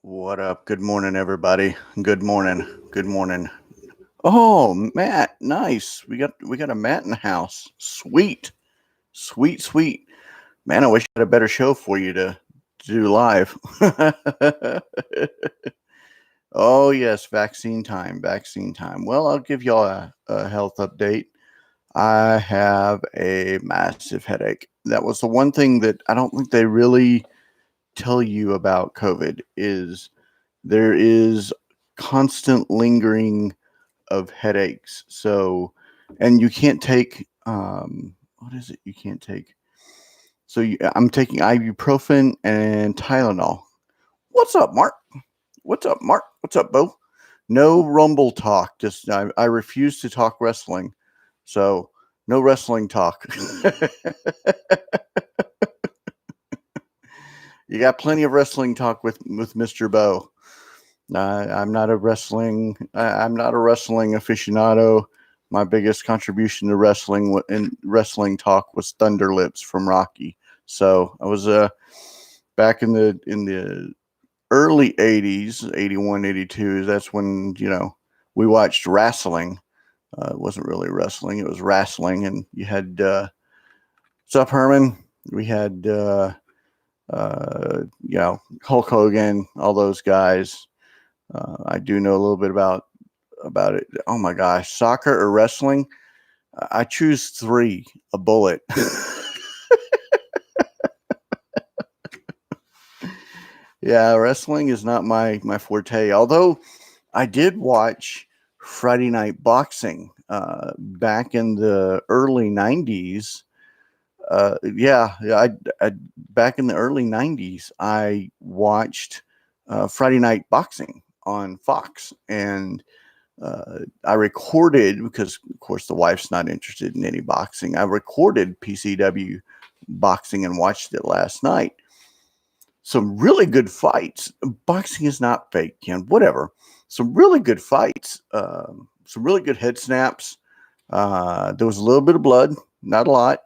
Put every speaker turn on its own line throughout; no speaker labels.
What up? Good morning, everybody. Good morning. Good morning. Oh, Matt, nice. We got a Matt in the house. Sweet, sweet, sweet. Man, I wish I had a better show for you to do live. Oh yes, vaccine time. Vaccine time. Well, I'll give y'all a health update. I have a massive headache. That was the one thing that I don't think they really tell you about COVID is there is constant lingering of headaches. So, and you can't take what is it? You can't take. So I'm taking ibuprofen and Tylenol. What's up, Mark? What's up, Mark? What's up, Bo? No rumble talk. Just I refuse to talk wrestling. So no wrestling talk. You got plenty of wrestling talk with Mr. Bo. I'm not a wrestling aficionado. My biggest contribution to wrestling in wrestling talk was Thunder Lips from Rocky. So I was back in the early '80s, 81, 82. That's when we watched wrestling. It wasn't really wrestling; it was wrestling, and you had what's up, Herman? We had Hulk Hogan, all those guys. I do know a little bit about it. Oh my gosh, soccer or wrestling? I choose three. A bullet. Yeah, wrestling is not my forte. Although I did watch Friday Night Boxing back in the early '90s. I back in the early '90s, I watched Friday Night Boxing on Fox, and I recorded because, of course, the wife's not interested in any boxing. I recorded PCW boxing and watched it last night. Some really good fights. Boxing is not fake, Ken. Whatever. Some really good fights. Some really good head snaps. There was a little bit of blood, not a lot.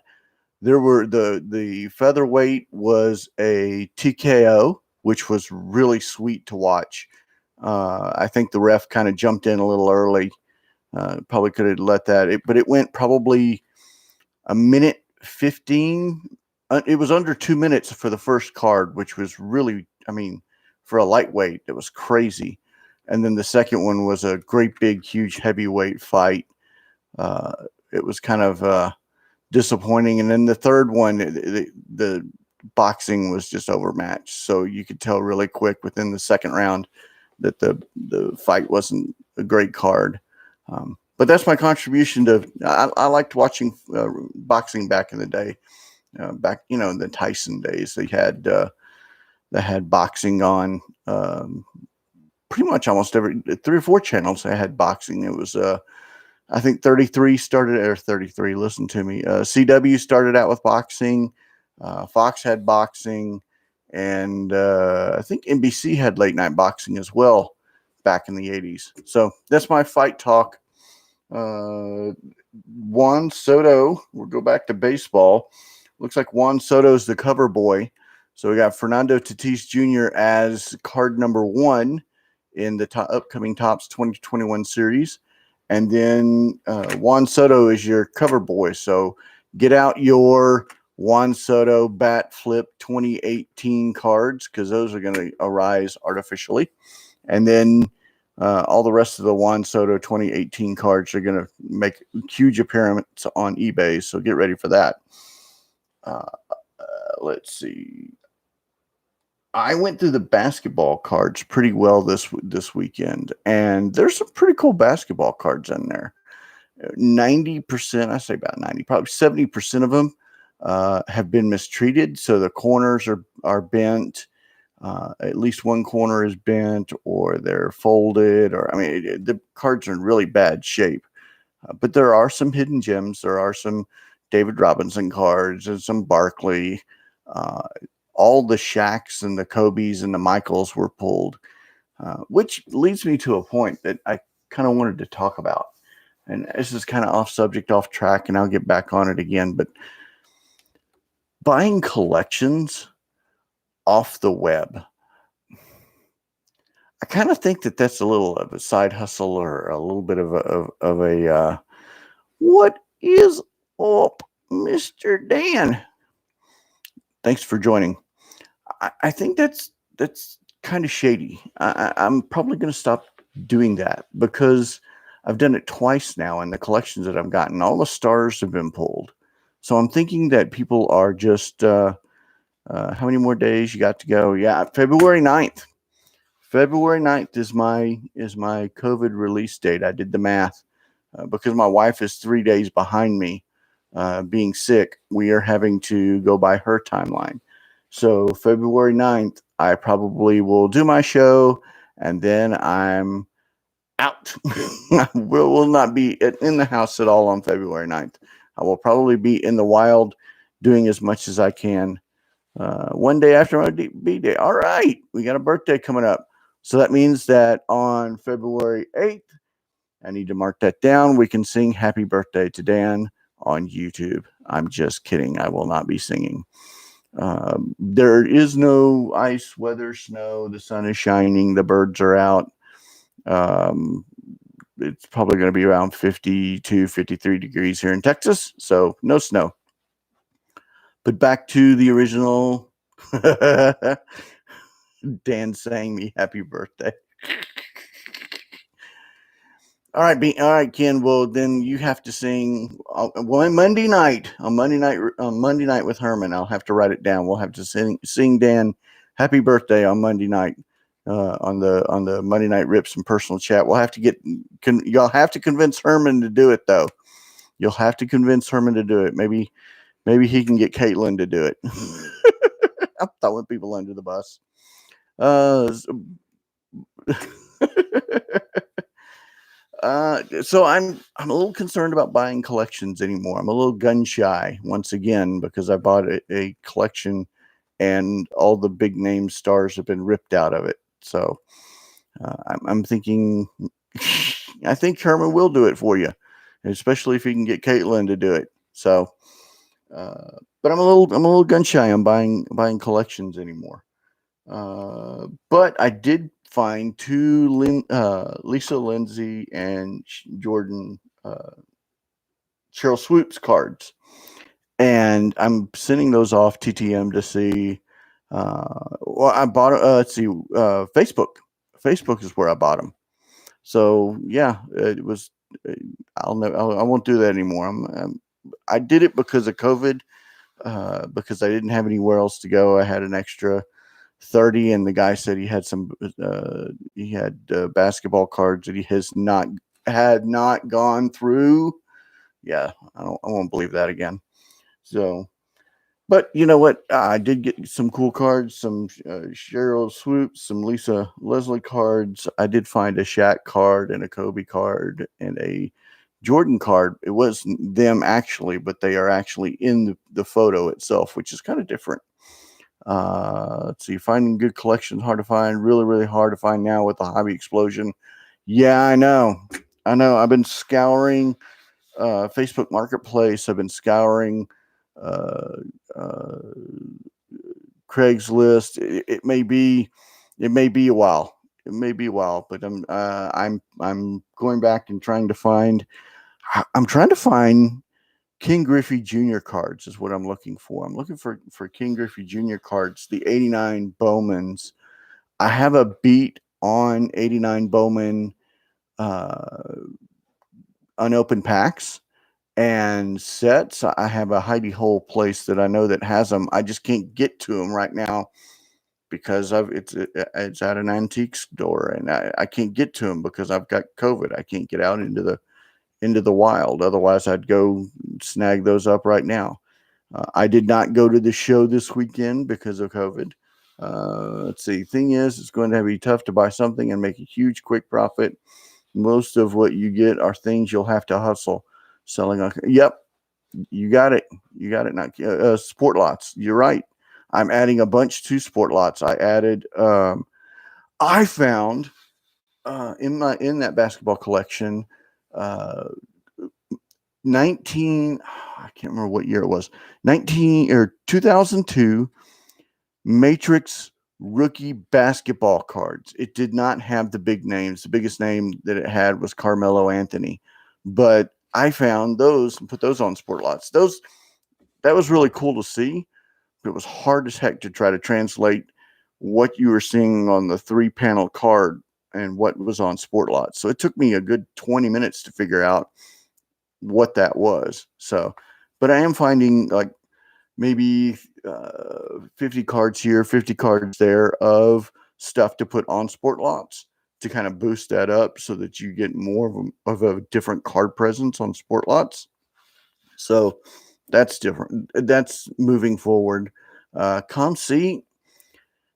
There were the featherweight was a TKO, which was really sweet to watch. I think the ref kind of jumped in a little early. Probably could have let that, but it went probably a minute 15. It was under 2 minutes for the first card, which was really, I mean, for a lightweight, it was crazy. And then the second one was a great big, huge heavyweight fight. Uh, it was kind of disappointing. And then the third one, the boxing was just overmatched. So you could tell really quick within the second round that the fight wasn't a great card. But that's my contribution to. I liked watching boxing back in the day. Back in the Tyson days, they had boxing on pretty much almost every 3 or 4 channels. They had boxing. It was I think 33 started or 33. Listen to me. CW started out with boxing. Fox had boxing, and I think NBC had late night boxing as well back in the '80s. So that's my fight talk. Juan Soto. We'll go back to baseball. Looks like Juan Soto's the cover boy. So we got Fernando Tatis Jr. as card number 1 in the upcoming Topps 2021 series. And then Juan Soto is your cover boy. So get out your Juan Soto Bat Flip 2018 cards because those are going to arise artificially. And then all the rest of the Juan Soto 2018 cards are going to make huge appearance on eBay. So get ready for that. Let's see. I went through the basketball cards pretty well this weekend, and there's some pretty cool basketball cards in there. 90%, I say about 90, probably 70% of them have been mistreated. So the corners are bent. At least one corner is bent, or they're folded, or I mean, the cards are in really bad shape. But there are some hidden gems. There are some David Robinson cards and some Barkley. Uh, all the Shaqs and the Kobes and the Michaels were pulled, which leads me to a point that I kind of wanted to talk about. And this is kind of off subject, off track, and I'll get back on it again. But buying collections off the web. kind of think that that's a little of a side hustle or a little bit of a what is up, Mr. Dan? Thanks for joining. I think that's kind of shady. I'm probably going to stop doing that because I've done it twice now, and the collections that I've gotten, all the stars have been pulled. So I'm thinking that people are just how many more days you got to go? Yeah, February 9th. February 9th is my COVID release date. I did the math because my wife is 3 days behind me being sick. We are having to go by her timeline. So February 9th, I probably will do my show and then I'm out. I will not be in the house at all on February 9th. I will probably be in the wild doing as much as I can. One day after my B day. All right, we got a birthday coming up. So that means that on February 8th, I need to mark that down. We can sing Happy Birthday to Dan on YouTube. I'm just kidding. I will not be singing. There is no ice, weather, snow. The sun is shining. The birds are out. It's probably going to be around 52, 53 degrees here in Texas. So no snow. But back to the original Dan saying me happy birthday. All right, Ken. Well, then you have to sing Monday night. On Monday night with Herman. I'll have to write it down. We'll have to sing Dan happy birthday on Monday night. On the Monday Night Rips and Personal Chat. We'll have to y'all have to convince Herman to do it though. You'll have to convince Herman to do it. Maybe he can get Caitlin to do it. I'm throwing people under the bus. So I'm a little concerned about buying collections anymore. I'm a little gun shy once again because I bought a collection and all the big name stars have been ripped out of it. So I'm thinking, I think Herman will do it for you, especially if you can get Caitlin to do it. So, but I'm a little gun shy on buying collections anymore. But I did find two Lisa Lindsay and Jordan Cheryl Swoops cards, and I'm sending those off TTM to see. Well, I bought. Let's see. Facebook. Facebook is where I bought them. So yeah, it was. I won't do that anymore. I did it because of COVID. Because I didn't have anywhere else to go. I had an extra 30, and the guy said he had some. He had basketball cards that he had not gone through. Yeah, I won't believe that again. So. But you know what? I did get some cool cards, some Cheryl Swoops, some Lisa Leslie cards. I did find a Shaq card and a Kobe card and a Jordan card. It wasn't them actually, but they are actually in the photo itself, which is kind of different. Let's see. Finding good collections hard to find. Really, really hard to find now with the hobby explosion. Yeah, I know. I've been scouring Facebook Marketplace. I've been scouring Craigslist. It may be a while. It may be a while, but I'm going back and trying to find. I'm trying to find King Griffey Jr. cards is what I'm looking for. I'm looking for King Griffey Jr. cards, the 89 Bowmans. I have a beat on 89 Bowman unopened packs and sets. I have a hidey hole place that I know that has them. I just can't get to them right now because it's at an antique store, and I can't get to them because I've got COVID. I can't get out into the wild. Otherwise, I'd go snag those up right now. I did not go to the show this weekend because of COVID. Let's see. Thing is, it's going to be tough to buy something and make a huge quick profit. Most of what you get are things you'll have to hustle. Selling. Yep, you got it. You got it. Not sport lots. You're right. I'm adding a bunch to sport lots. I added. I found in that basketball collection. 19. I can't remember what year it was. 2002 Matrix rookie basketball cards. It did not have the big names. The biggest name that it had was Carmelo Anthony, but I found those and put those on Sport Lots. That was really cool to see. But it was hard as heck to try to translate what you were seeing on the 3-panel card and what was on Sport Lots. So it took me a good 20 minutes to figure out what that was. So, but I am finding like maybe 50 cards here, 50 cards there of stuff to put on Sport Lots to kind of boost that up so that you get more of a different card presence on Sport Lots. So that's different. That's moving forward. ComC,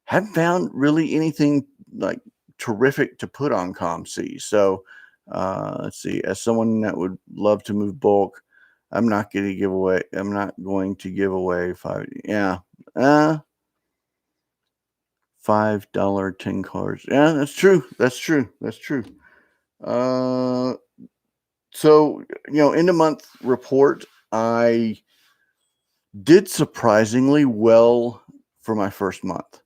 haven't found really anything like terrific to put on ComC. So let's see. As someone that would love to move bulk, I'm not going to give away. I'm not going to give away five. Yeah, $5 10 cards. Yeah, that's true. That's true. That's true. So end of month report, I did surprisingly well for my first month.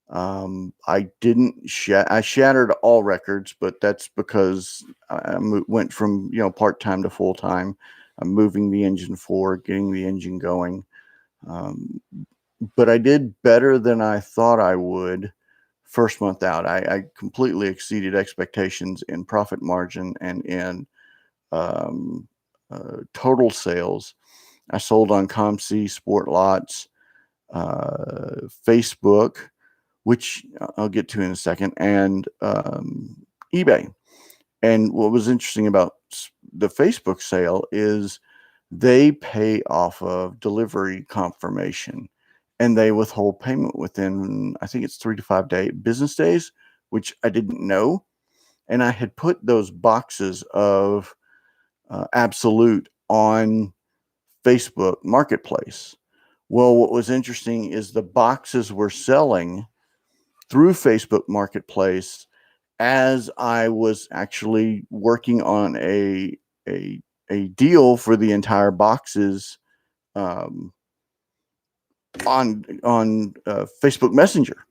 I didn't I shattered all records, but that's because I went from part-time to full-time. I'm moving the engine forward, getting the engine going. But I did better than I thought I would first month out. I completely exceeded expectations in profit margin and in total sales. I sold on ComC, Sport Lots, Facebook, which I'll get to in a second, and eBay. And what was interesting about the Facebook sale is they pay off of delivery confirmation, and they withhold payment within, I think it's 3 to 5 business days, which I didn't know. And I had put those boxes of Absolute on Facebook Marketplace. Well, what was interesting is the boxes were selling through Facebook Marketplace as I was actually working on a deal for the entire boxes on Facebook Messenger.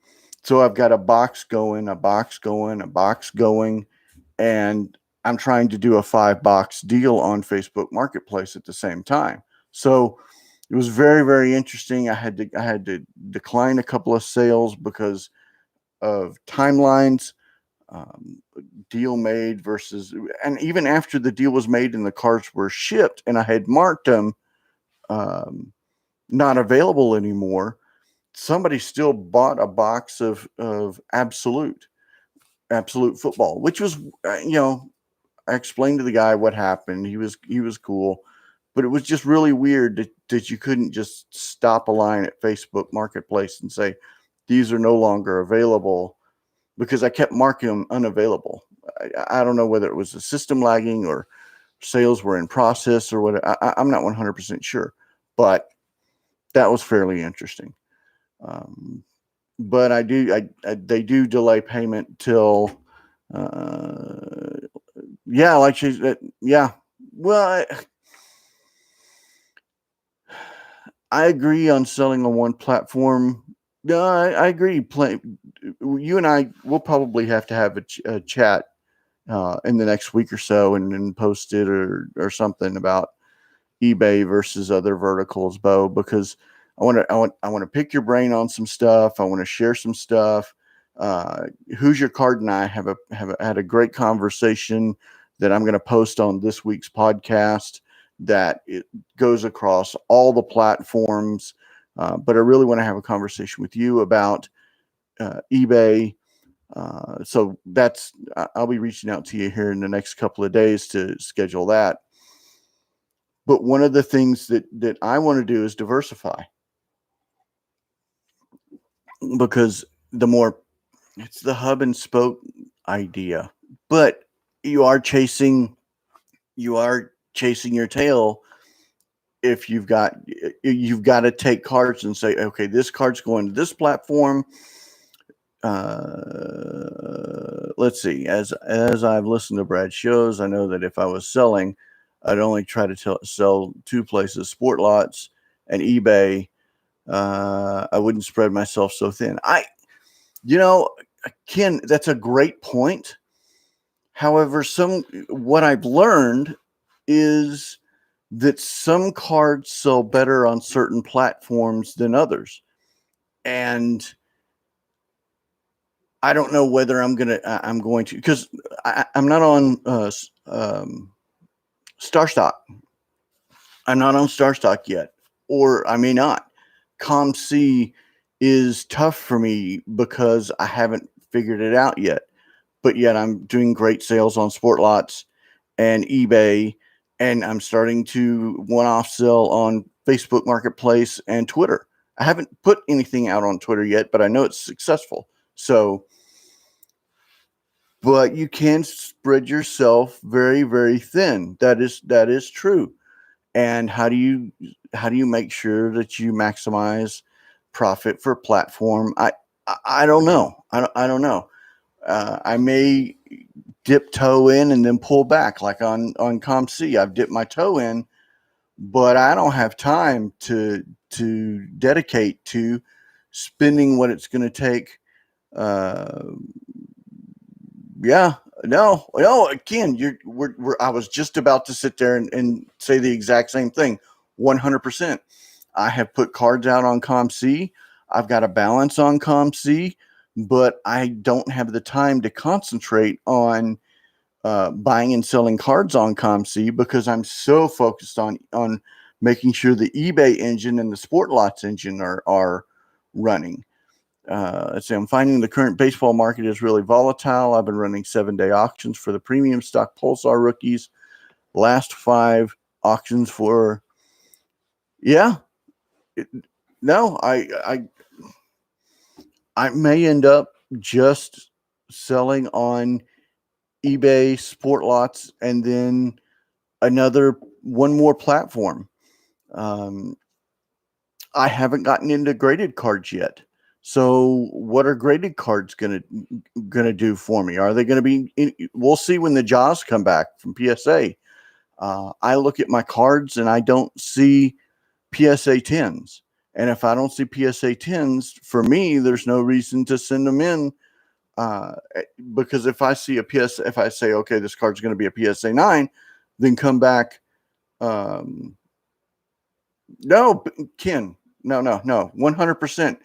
So I've got a box going, a box going, a box going, and I'm trying to do a 5-box deal on Facebook Marketplace at the same time. So it was very, very interesting. I had to decline a couple of sales because of timelines, deal made versus, and even after the deal was made and the cards were shipped and I had marked them not available anymore, somebody still bought a box of Absolute football, which was I explained to the guy what happened. He was cool, but it was just really weird that you couldn't just stop a line at Facebook Marketplace and say these are no longer available, because I kept marking them unavailable. I don't know whether it was the system lagging or sales were in process or what. I'm not 100% sure, but that was fairly interesting. But they do delay payment till, like she's, yeah. Well, I agree on selling on one platform. No, I agree. You and I will probably have to have a chat in the next week or so, and then post it or something about eBay versus other verticals, Bo, because I want to pick your brain on some stuff. I want to share some stuff. Who's Your Card and I have had a great conversation that I'm going to post on this week's podcast, that it goes across all the platforms. But I really want to have a conversation with you about eBay. So I'll be reaching out to you here in the next couple of days to schedule that. But one of the things that I want to do is diversify, because it's the hub and spoke idea, but you are chasing your tail. If you've got to take cards and say, okay, this card's going to this platform. Let's see. As I've listened to Brad's shows, I know that if I was selling, I'd only try to sell 2 places: Sport Lots and eBay. I wouldn't spread myself so thin. You know, Ken, that's a great point. However, what I've learned is that some cards sell better on certain platforms than others. And I don't know whether I'm going to, because I'm not on StarStock. I'm not on StarStock yet, or I may not. ComC is tough for me because I haven't figured it out yet. But yet I'm doing great sales on SportLots and eBay, and I'm starting to one-off sell on Facebook Marketplace and Twitter. I haven't put anything out on Twitter yet, but I know it's successful. So, but you can spread yourself very, very thin. That is true. And how do you make sure that you maximize profit for platform? I don't know. I don't know. I may dip toe in and then pull back, like on ComC. I've dipped my toe in, but I don't have time to dedicate to spending what it's going to take. Uh, yeah, no. Again, I was just about to sit there and say the exact same thing. 100%. I have put cards out on ComC. I've got a balance on ComC, but I don't have the time to concentrate on buying and selling cards on ComC because I'm so focused on making sure the eBay engine and the SportLots engine are running. Let's see, I'm finding the current baseball market is really volatile. I've been running 7-day auctions for the premium stock Pulsar rookies. Last 5 auctions for, yeah. No, I may end up just selling on eBay, SportLots, and then one more platform. I haven't gotten into graded cards yet. So what are graded cards gonna do for me? Are they gonna be? We'll see when the Jaws come back from PSA. I look at my cards and I don't see PSA 10s. And if I don't see PSA 10s, for me, there's no reason to send them in. Because if I see if I say, okay, this card's going to be a PSA 9, then come back. No, Ken, no, 100%.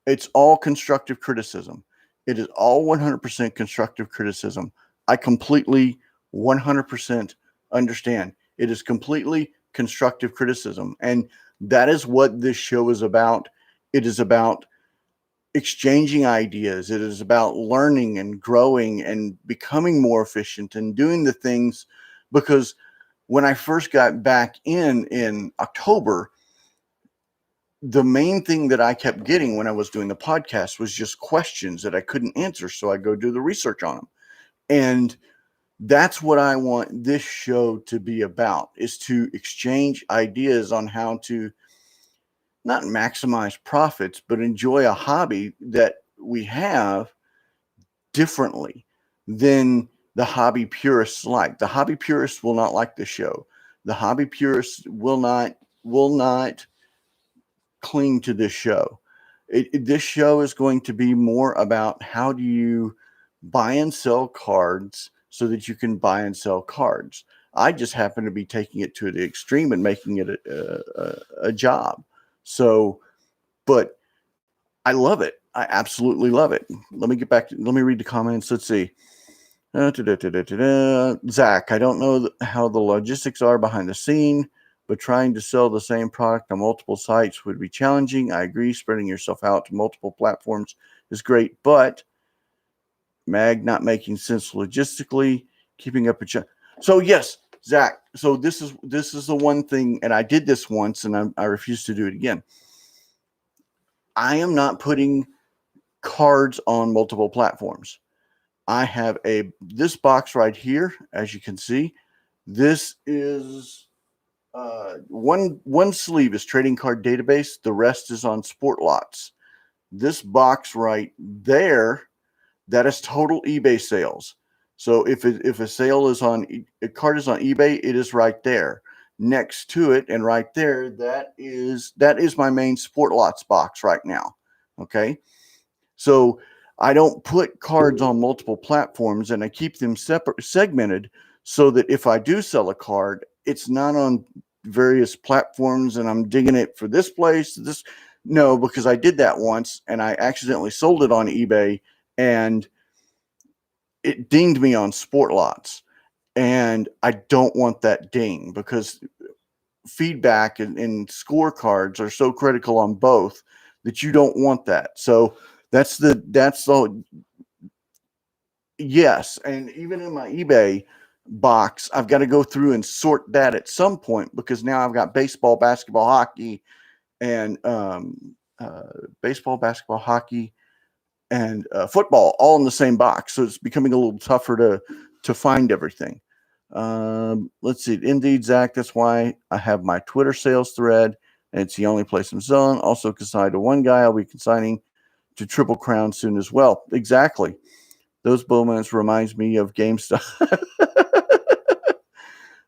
It's all constructive criticism. It is all 100% constructive criticism. I completely 100% understand. It is completely constructive criticism. And that is what this show is about. It is about exchanging ideas. It is about learning and growing and becoming more efficient and doing the things, because when I first got back in October, the main thing that I kept getting when I was doing the podcast was just questions that I couldn't answer. So I go do the research on them. And that's what I want this show to be about, is to exchange ideas on how to not maximize profits, but enjoy a hobby that we have differently than the hobby purists like. The hobby purists will not like the show. The hobby purists will not cling to this show. This show is going to be more about how do you buy and sell cards so that you can buy and sell cards. I just happen to be taking it to the extreme and making it a job. So, but I love it. I absolutely love it. Let me read the comments. Let's see. Zach, I don't know how the logistics are behind the scene, but trying to sell the same product on multiple sites would be challenging. I agree. Spreading yourself out to multiple platforms is great, but Mag not making sense logistically, keeping up a so yes, Zach. So this is the one thing, and I did this once, and I refuse to do it again. I am not putting cards on multiple platforms. I have this box right here, as you can see. This is one sleeve is Trading Card Database. The rest is on SportLots. This box right there, that is total eBay sales. So if a sale is a card is on eBay, it is right there. Next to it and right there, that is my main SportLots box right now. Okay, so I don't put cards on multiple platforms, and I keep them separate, segmented, so that if I do sell a card, it's not on various platforms and I'm digging it for this place, this. No, because I did that once and I accidentally sold it on eBay and it dinged me on Sport Lots. And I don't want that ding because feedback and scorecards are so critical on both that you don't want that. So that's the yes. And even in my eBay box, I've got to go through and sort that at some point because now I've got baseball, basketball, hockey, and baseball, basketball, hockey, and football all in the same box. So it's becoming a little tougher to find everything. Let's see. Indeed, Zach. That's why I have my Twitter sales thread, and it's the only place I'm selling. Also, consigned to one guy. I'll be consigning to Triple Crown soon as well. Exactly. Those moments reminds me of GameStop.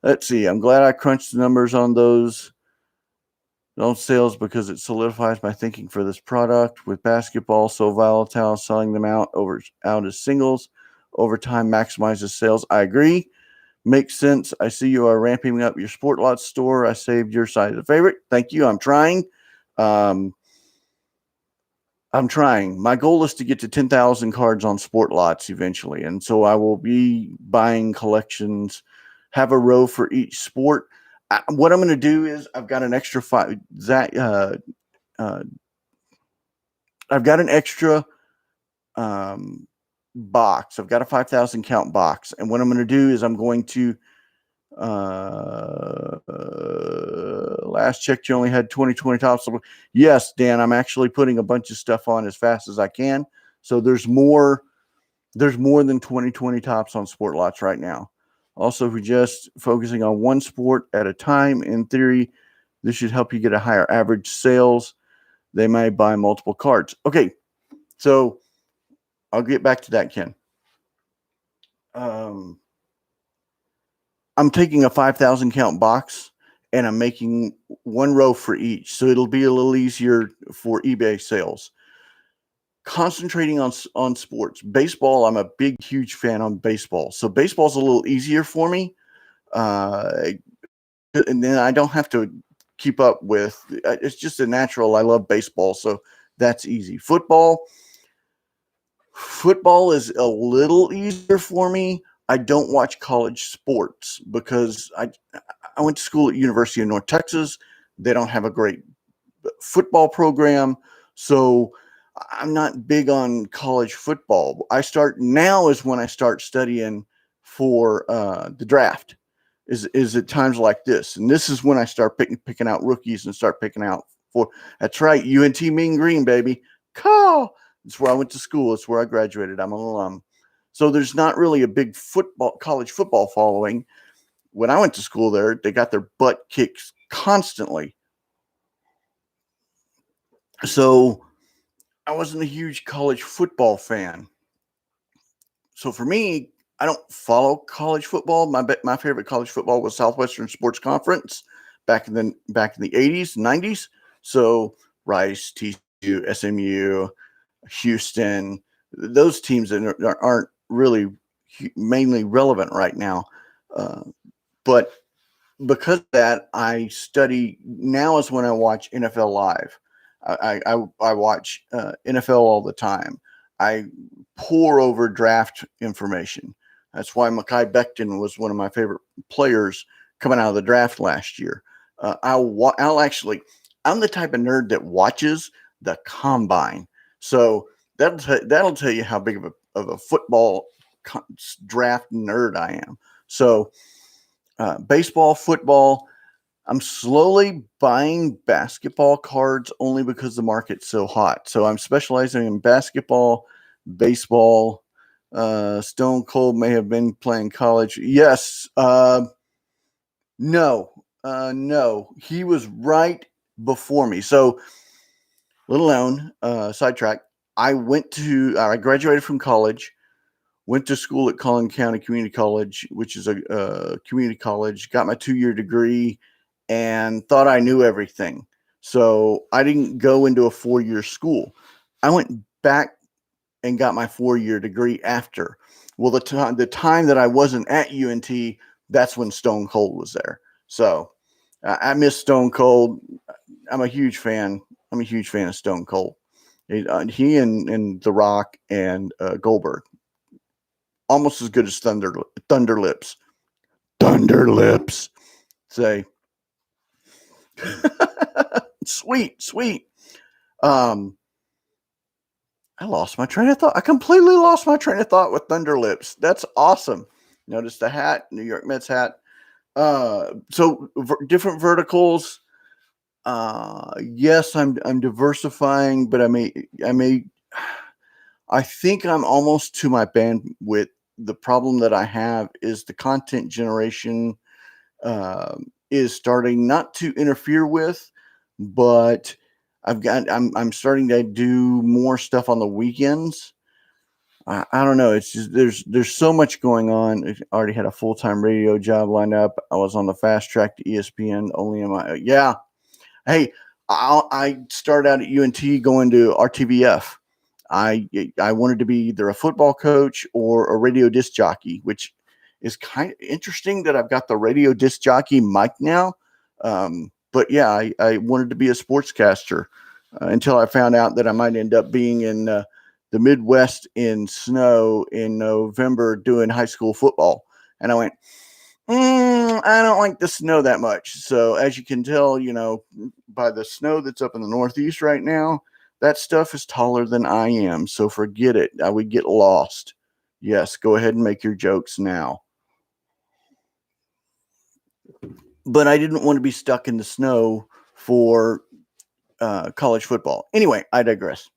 Let's see. I'm glad I crunched the numbers on those sales because it solidifies my thinking for this product. With basketball so volatile, selling them out as singles over time maximizes sales. I agree. Makes sense. I see you are ramping up your Sport Lot store. I saved your side as a favorite. Thank you. I'm trying. My goal is to get to 10,000 cards on Sport Lots eventually. And so I will be buying collections, have a row for each sport. What I'm going to do is I've got an extra I've got an extra box. I've got a 5,000 count box. And what I'm going to do is I'm going to last checked you only had 2020 tops. Yes, Dan, I'm actually putting a bunch of stuff on as fast as I can. So there's more than 2020 tops on Sport Lots right now. Also, if you're just focusing on one sport at a time, in theory, this should help you get a higher average sales. They may buy multiple cards. Okay, so I'll get back to that, Ken. I'm taking a 5,000 count box and I'm making one row for each. So it'll be a little easier for eBay sales. Concentrating on sports. Baseball, I'm a big, huge fan on baseball. So baseball's a little easier for me. And then I don't have to keep up with, it's just a natural. I love baseball. So that's easy. Football is a little easier for me. I don't watch college sports because I went to school at University of North Texas. They don't have a great football program, so I'm not big on college football. Now is when I start studying for the draft. Is at times like this, and this is when I start picking out rookies and start picking out for. That's right, UNT Mean Green, baby. Call. It's where I went to school. It's where I graduated. I'm an alum. So there's not really a big college football following. When I went to school there, they got their butt kicked constantly. So I wasn't a huge college football fan. So for me, I don't follow college football. My favorite college football was Southwestern Sports Conference back in the 80s, 90s. So Rice, TCU, SMU, Houston, those teams that aren't really mainly relevant right now. But because of that, I study now is when I watch NFL Live. I watch NFL all the time. I pore over draft information. That's why Mekhi Becton was one of my favorite players coming out of the draft last year. I'm the type of nerd that watches the combine. So that'll tell you how big of a football draft nerd I am. So baseball, football. I'm slowly buying basketball cards only because the market's so hot. So I'm specializing in basketball, baseball. Stone Cold may have been playing college. Yes. No. He was right before me. So, little known sidetrack. I graduated from college, went to school at Collin County Community College, which is a community college, got my 2-year degree, and thought I knew everything. So I didn't go into a 4-year school. I went back and got my 4-year degree after. Well, the time that I wasn't at UNT, that's when Stone Cold was there. So I miss Stone Cold. I'm a huge fan. I'm a huge fan of Stone Cold. He and The Rock and Goldberg, almost as good as Thunder Lips. Thunder Lips. Say, sweet. I lost my train of thought. I completely lost my train of thought with Thunder Lips. That's awesome. Notice the hat, New York Mets hat. So different verticals. Yes, I'm diversifying, but I think I'm almost to my bandwidth. The problem that I have is the content generation is starting not to interfere with, but I'm starting to do more stuff on the weekends. I don't know. It's just there's so much going on. I already had a full-time radio job lined up. I was on the fast track to ESPN. Only in my Hey, I started out at UNT going to RTVF. I wanted to be either a football coach or a radio disc jockey, which is kind of interesting that I've got the radio disc jockey mic now. But yeah, I wanted to be a sportscaster until I found out that I might end up being in the Midwest in snow in November doing high school football. And I went, I don't like the snow that much. So as you can tell, by the snow that's up in the Northeast right now, that stuff is taller than I am. So forget it. I would get lost. Yes, go ahead and make your jokes now. But I didn't want to be stuck in the snow for college football. Anyway, I digress.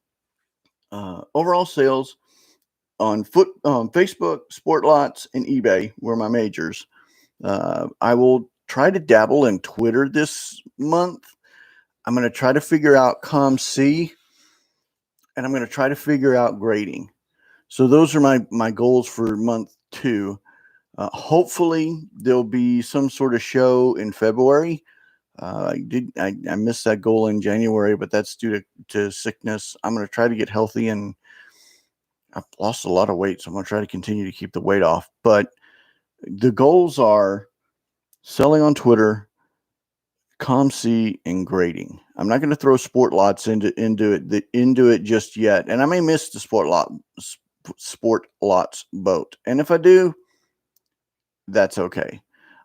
Overall sales on Facebook, SportLots, and eBay were my majors. I will try to dabble in Twitter this month. I'm going to try to figure out ComC, and I'm going to try to figure out grading. So those are my goals for month 2. Hopefully there'll be some sort of show in February. I missed that goal in January, but that's due to sickness. I'm going to try to get healthy, and I've lost a lot of weight, so I'm going to try to continue to keep the weight off. But the goals are selling on Twitter, ComC, and grading. I'm not going to throw SportLots into it just yet, and I may miss the SportLots boat. And if I do, that's okay.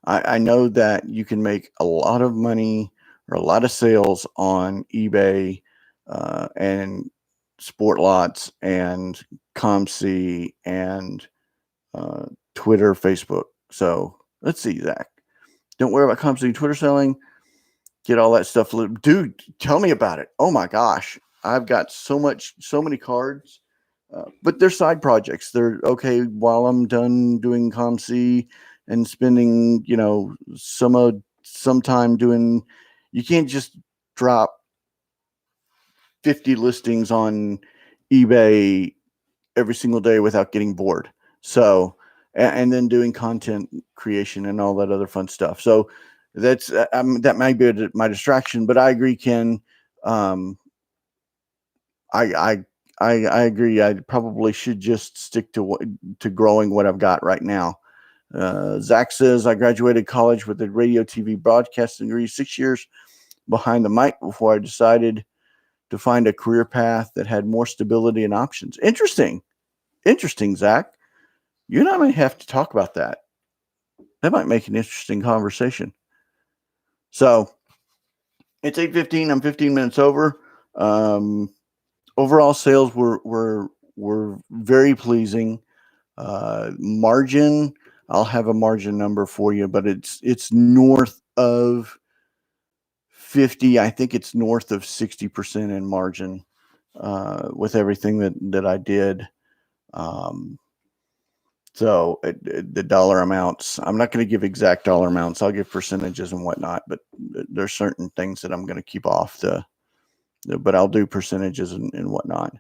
I know that you can make a lot of money or a lot of sales on eBay and SportLots and ComC and Twitter, Facebook. So let's see, Zach. Don't worry about ComC Twitter selling. Get all that stuff. Dude, tell me about it. Oh my gosh. I've got so many cards, but they're side projects. They're okay while I'm done doing ComC and spending, some time doing. You can't just drop 50 listings on eBay every single day without getting bored. So, and then doing content creation and all that other fun stuff. So that's that might be my distraction, but I agree, Ken. I agree. I probably should just stick to growing what I've got right now. Zach says, I graduated college with a radio TV broadcasting degree, 6 years behind the mic before I decided to find a career path that had more stability and options. Interesting, Zach. You and I might have to talk about that. That might make an interesting conversation. So it's 8:15. I'm 15 minutes over. Overall sales were very pleasing. Margin, I'll have a margin number for you, but it's north of 50. I think it's north of 60% in margin with everything that I did. So the dollar amounts, I'm not going to give exact dollar amounts. I'll give percentages and whatnot, but there's certain things that I'm going to keep off but I'll do percentages and whatnot.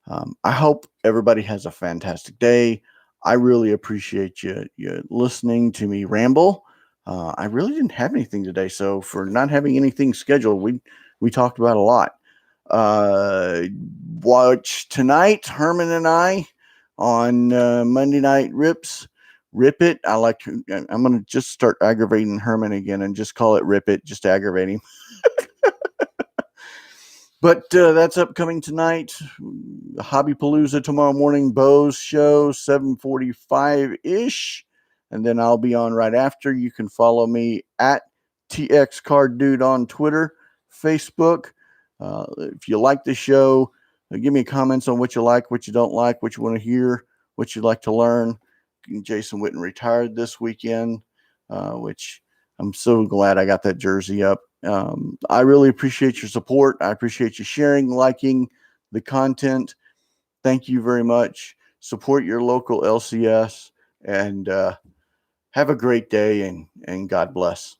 I hope everybody has a fantastic day. I really appreciate you listening to me ramble. I really didn't have anything today, so for not having anything scheduled, we talked about a lot. watch tonight, Herman and I, on Monday Night Rip It. I'm going to just start aggravating Herman again and just call it Rip It, just to aggravate him. But that's upcoming tonight. Hobbypalooza tomorrow morning, Bo's show, 7:45-ish. And then I'll be on right after. You can follow me at TX Card Dude on Twitter, Facebook. If you like the show, give me comments on what you like, what you don't like, what you want to hear, what you'd like to learn. Jason Witten retired this weekend, which I'm so glad I got that jersey up. I really appreciate your support. I appreciate you sharing, liking the content. Thank you very much. Support your local LCS, and have a great day, and God bless.